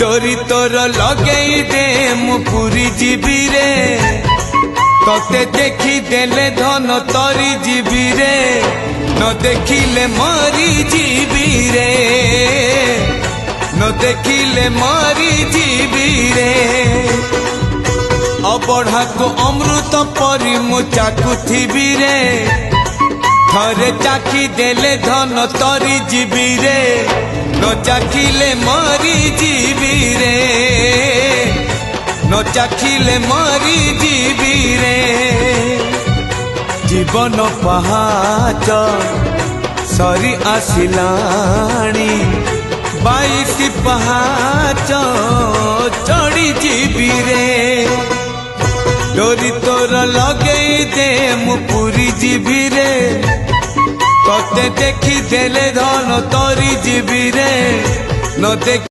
डोरी तोर लगई दे मु पूरी जीवी रे तोते देखी देले धन तरी जीवी रे न देखिले मरी जीवी रे न देखिले मरी जीवी रे अबढ़ा को अमृत परी मु चाकुथिबी रे थरे चाखी देले धन तरी जीवी रे न चाखिले मरी जीवी रे न चाखिले मरी जीवी रे जीवन पहाच सरी आसिलाणी 22 पहाच चढ़ी जीवी रे डोरी तोर लगई दे मु पूरी जीवी रे तोते देखी देले धन तरी जीवी रे न देख